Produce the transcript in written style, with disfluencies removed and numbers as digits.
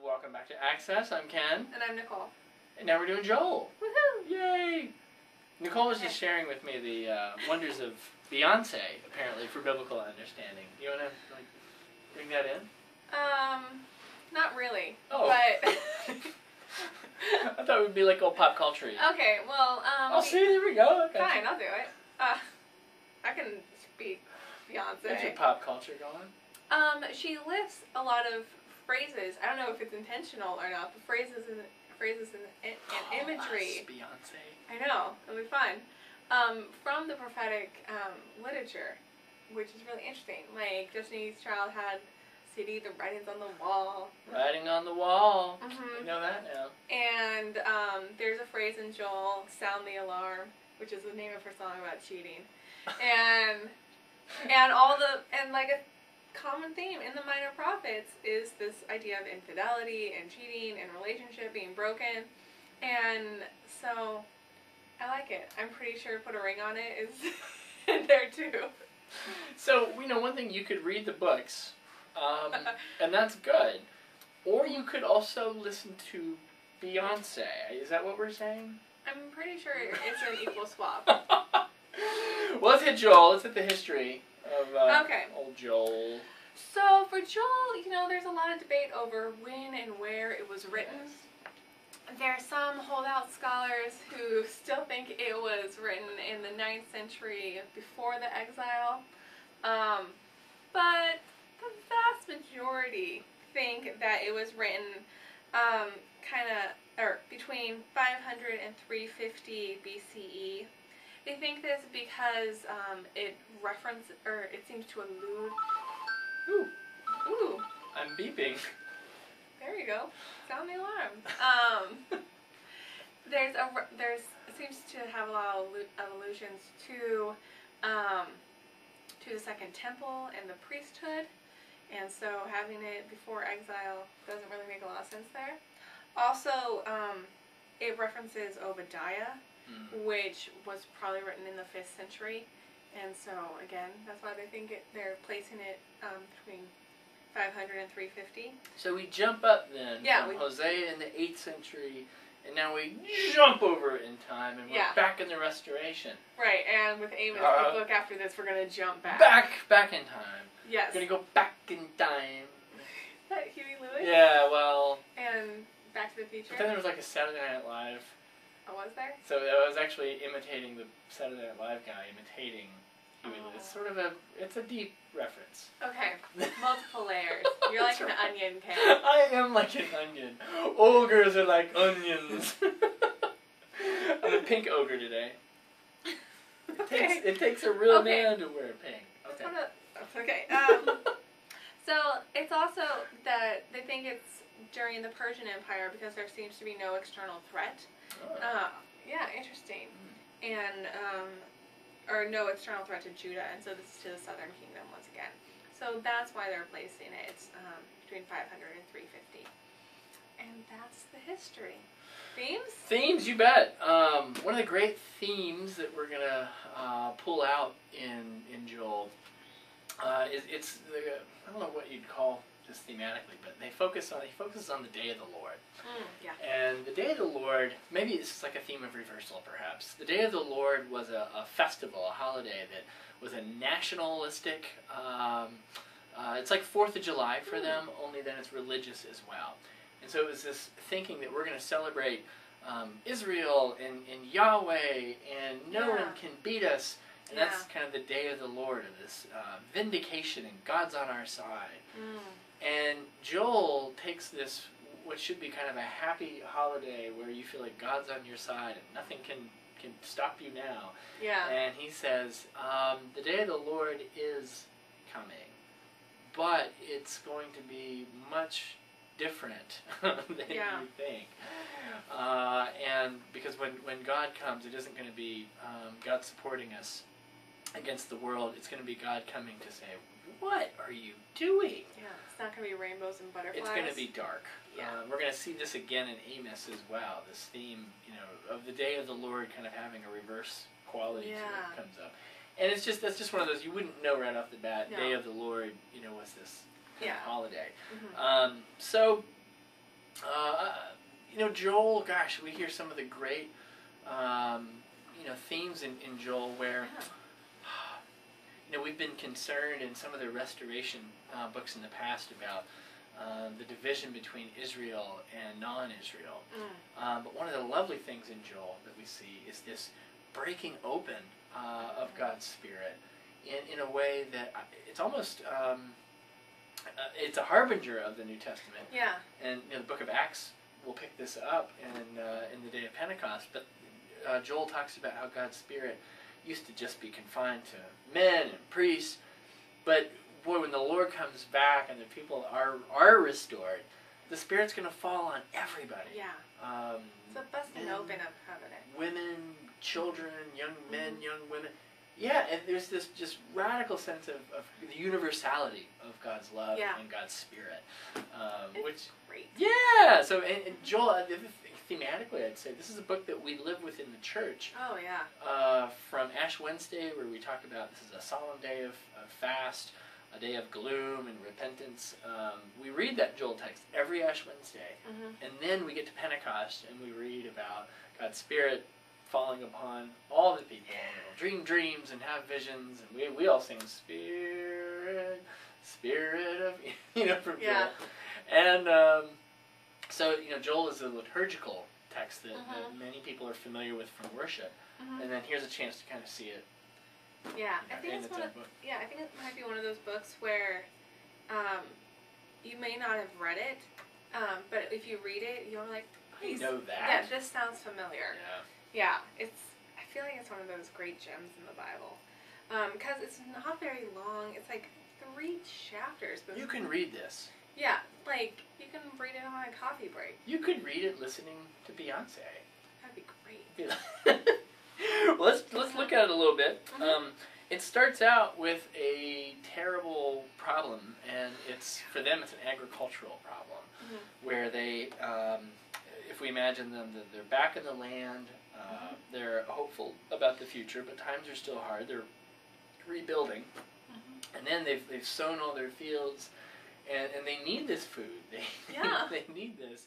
Welcome back to Access. I'm Ken. And I'm Nicole. And now we're doing Joel. Woohoo! Yay! Nicole was just sharing with me the wonders of Beyonce, apparently, for biblical understanding. You want to, bring that in? Not really. Oh. But... I thought it would be like all pop culture. Okay, well, Oh, see, there we go. Okay. Fine, I'll do it. I can speak Beyonce. Get your pop culture going. She lifts a lot of phrases. I don't know if it's intentional or not, but phrases and imagery. Us, Beyonce. I know, it'll be fun. From the prophetic literature, which is really interesting. Like Destiny's Child had CD, The Writings on the Wall. Writing on the Wall. Mm-hmm. You know that now. And there's a phrase in Joel, Sound the Alarm, which is the name of her song about cheating. And like a common theme in the Minor Prophets is this idea of infidelity and cheating and relationship being broken. And so I like it. I'm pretty sure Put a Ring on It is in there too. So, one thing, you could read the books, and that's good. Or you could also listen to Beyonce. Is that what we're saying? I'm pretty sure it's an equal swap. Well, let's hit Joel. Let's hit the history of old Joel. So for Joel, there's a lot of debate over when and where it was written. There are some holdout scholars who still think it was written in the 9th century before the exile. But the vast majority think that it was written between 500 and 350 BCE. They think this because it seems to allude. Ooh. I'm beeping. There you go. Sound the alarm. It seems to have a lot of allusions to the Second Temple and the priesthood, and so having it before exile doesn't really make a lot of sense there. Also, it references Obadiah, which was probably written in the 5th century, and so again, that's why they think they're placing it between 500 and 350. So we jump up then from Hosea in the 8th century, and now we jump over in time, and we're back in the Restoration. Right, and with Amos, the book after this, we're going to jump back. Back in time. Yes. We're going to go back in time. Is that Huey Lewis? Yeah, well... And Back to the Future? But then there was like a Saturday Night Live. Oh, was there? So I was actually imitating the Saturday Night Live guy, imitating Huey Lewis. It's sort of it's a deep reference. Okay, multiple layers. You're like an onion, Ken. I am like an onion. Ogres are like onions. I'm a pink ogre today. It takes a real man to wear pink. Okay. So it's also that they think it's during the Persian Empire because there seems to be no external threat. Oh. Yeah, interesting. And or no external threat to Judah, and so this is to the southern kingdom once again. So that's why they're placing it between 500 and 350. And that's the history. Themes? Themes, you bet. One of the great themes that we're going to pull out in Joel it's I don't know what you'd call this thematically, but he focuses on the day of the Lord. Yeah. And the day of the Lord, maybe this is like a theme of reversal perhaps. The day of the Lord was a festival, a holiday that was a nationalistic, it's like 4th of July for them, only then it's religious as well. And so it was this thinking that we're going to celebrate Israel and Yahweh, and no one can beat us. And that's kind of the day of the Lord, of this vindication, and God's on our side. And Joel takes this, what should be kind of a happy holiday where you feel like God's on your side and nothing can stop you now. Yeah. And he says, the day of the Lord is coming, but it's going to be much different than you think. And because when God comes, it isn't going to be God supporting us against the world. It's going to be God coming to say, what are you doing? Yeah, it's not going to be rainbows and butterflies. It's going to be dark. Yeah. We're going to see this again in Amos as well. This theme, of the day of the Lord kind of having a reverse quality to it comes up. And that's just one of those you wouldn't know right off the bat. No. Day of the Lord, was this kind of holiday. So Joel, gosh, we hear some of the great, themes in Joel where, we've been concerned in some of the restoration books in the past about the division between Israel and non-Israel. But one of the lovely things in Joel that we see is this breaking open of God's Spirit in a way that it's almost it's a harbinger of the New Testament. Yeah. And the book of Acts will pick this up in the day of Pentecost. But Joel talks about how God's Spirit used to just be confined to men and priests, but boy, when the Lord comes back and the people are restored, the Spirit's going to fall on everybody. Yeah. It's a busting open of covenant. Women, children, young men, young women. Yeah, and there's this just radical sense of the universality of God's love and God's Spirit. Which great. Yeah, so and Joel, thematically, I'd say this is a book that we live within the church. Oh, yeah. From Ash Wednesday, where we talk about this is a solemn day of fast, a day of gloom and repentance. We read that Joel text every Ash Wednesday, and then we get to Pentecost and we read about God's Spirit falling upon all the people. Dream dreams and have visions, and we all sing Spirit, Spirit of from Joel. And so Joel is a liturgical text that many people are familiar with from worship, and then here's a chance to kind of see it. Yeah, I think it's I think it might be one of those books where you may not have read it, but if you read it, you're like, I know that. Yeah, this sounds familiar. Yeah. Yeah, I feel like it's one of those great gems in the Bible, because it's not very long. It's like 3 chapters. But you can read this. Yeah, like you can read it on a coffee break. You could read it listening to Beyonce. That'd be great. Well, let's look at it a little bit. It starts out with a terrible problem, and for them it's an agricultural problem, where they, if we imagine them, they're back in the land, they're hopeful about the future, but times are still hard. They're rebuilding, and then they've sown all their fields, and they need this food. They need this.